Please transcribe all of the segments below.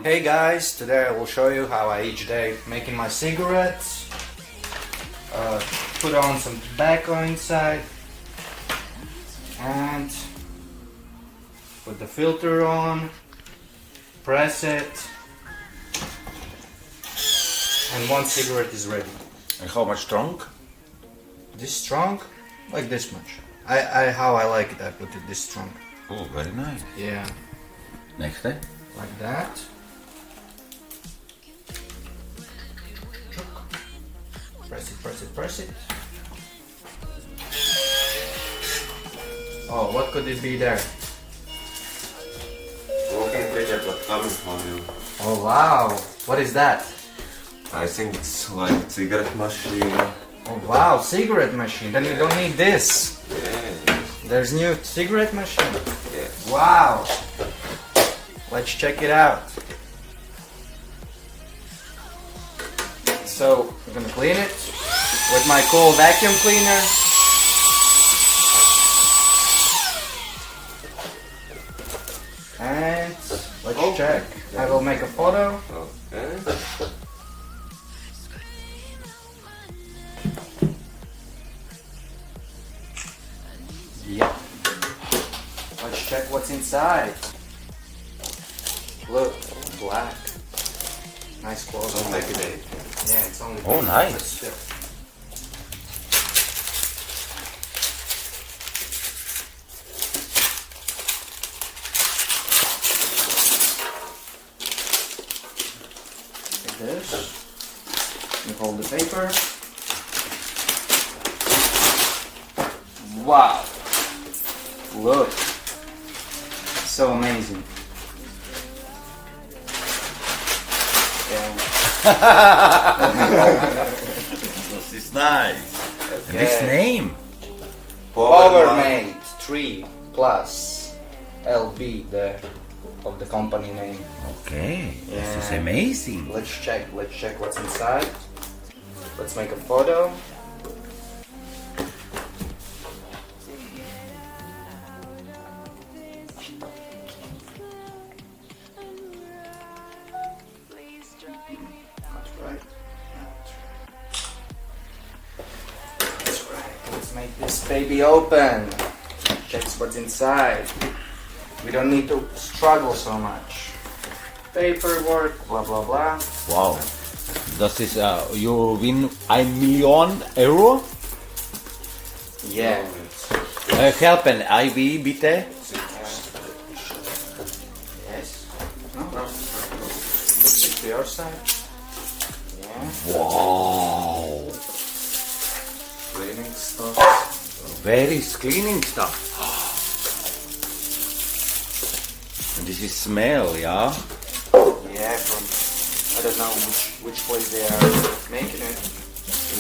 Hey guys, today I will show you how I each day making my cigarettes. Put on some tobacco inside and put the filter on, press it, and one cigarette is ready. And how much strong? This strong? Like this much. How I like it, I put it this strong. Oh, very nice. Yeah. Next day? Like that. Press it, press it, press it. Oh, what could it be there? Walking widget was coming for you. Oh wow, what is that? I think it's like a cigarette machine. Oh wow, cigarette machine. Then you don't need this. Yeah. There's new cigarette machine. Yes. Wow. Let's check it out. So we're gonna clean it with my cool vacuum cleaner. And let's check. I will make a photo. Okay. Yep. Let's check what's inside. Look, black. Nice quality. Don't make it eight. Yeah, it's only. Oh, nice. But still. Like this. You hold the paper. Wow. Look. So amazing. Yeah. This is nice. And this Okay. name? Powermatic 3 plus LB there of the company name. Okay, this is Yeah. amazing. Let's check what's inside. Let's make a photo. That's right. Let's make this baby open. Check what's inside. We don't need to struggle so much. Paperwork, blah blah blah. Wow. Das ist, you win 1 million Euro? Yeah. Helpen, IB bitte. Yes. No. Looks it to your side. Yeah. Wow. Cleaning stuff. Very cleaning stuff. And this is smell, yeah? Yeah, from I don't know which place they are making it.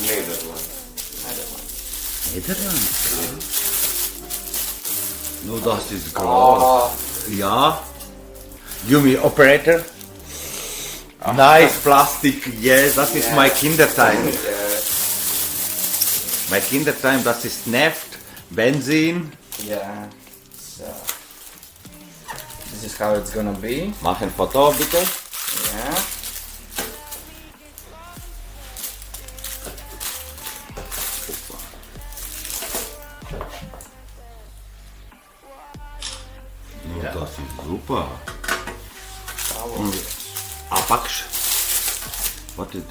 Netherlands. Netherlands. No, das ist groß. Oh, Ja. Give me operator. Nice plastic. Yes, das ist Yeah. my Kindertime. Yeah. My Kindertime, das ist Neft, Benzin. yeah. So this is how it's gonna be. Mach ein Foto bitte. Yeah. Ja. Das ist super. Power. Apax. What is?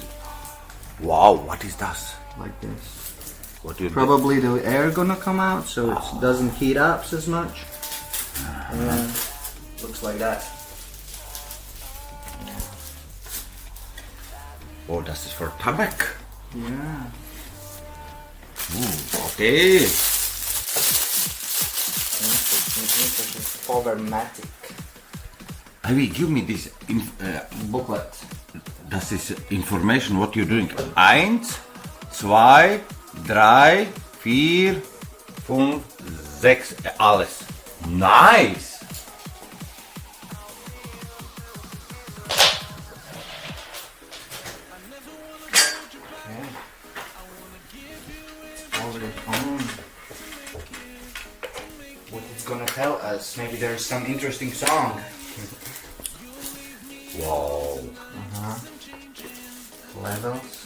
Wow, what is that? Like this. What is Probably the air gonna come out, so it doesn't heat up as much. Yeah. Looks like that. Oh, das ist für Tabak. Yeah. Okay. Powermatic. I will give me this Booklet. das ist information what you're doing. 1, 2, 3, 4, 5, 6, alles. Nice. Already on. What it's gonna tell us? Maybe there's some interesting song. Wow. Levels.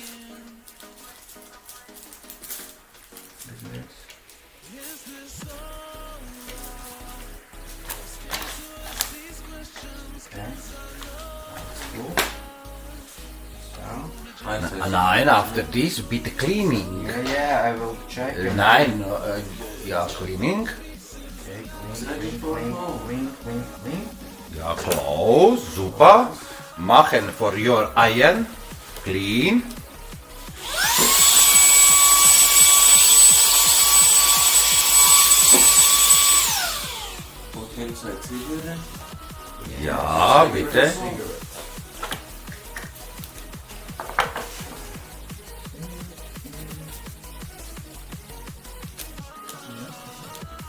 Like this. Okay. That's cool. So. Nein, after this, bitte cleaning. Yeah, I will check. Nein, ja, cleaning. Okay, clean. Ja, close, super. Machen for your iron. Clean. Put inside cigarette. Ja, bitte.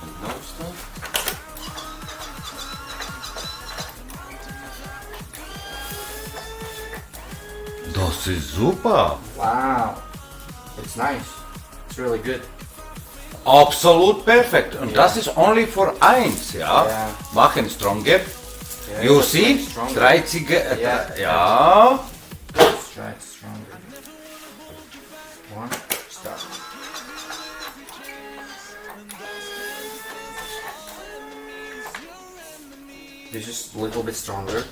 And now stuff. Das ist super. Wow. It's nice. It's really good. Absolut perfekt. Und das ist only for eins, ja. Ja. Machen stronger. Yeah, You let's see? make it stronger. 30, Ja. ja. Let's try it stronger. One, stop. This is a little bit stronger.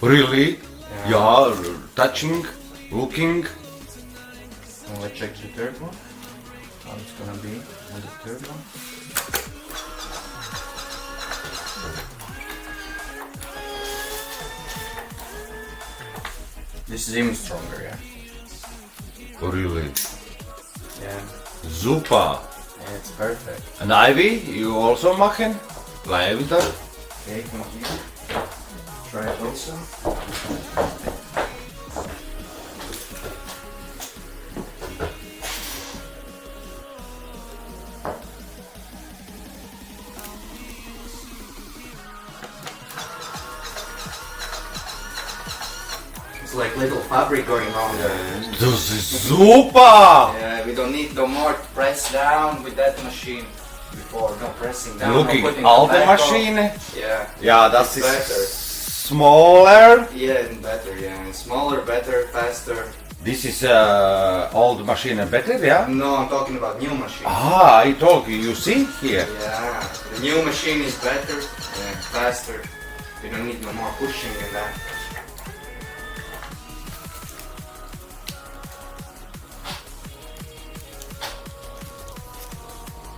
Really? Ja. Ja, touching, looking. And let's check the third one. How it's gonna be on the third one. This is even stronger, yeah. Really? Yeah, Super. yeah, it's perfect. And Ivy, you also machen? Weiter. Okay, thank you. Try it also. It's like little fabric going on there. Das ist super. Yeah, we don't need no more to press down with that machine. Before, no pressing down. Looking no putting alte the back on. Maschine. Yeah. Ja, das It's ist smaller. Yeah, and better, yeah. Smaller, better, faster. This is old machine better, yeah? No, I'm talking about new machine. Ah, I told you, you see here. Yeah, the new machine is better, yeah, faster. You don't need no more pushing in that.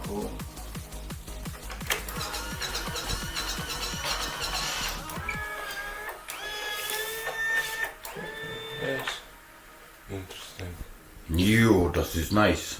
Cool. Yes. Interesting. Jo, das ist nice.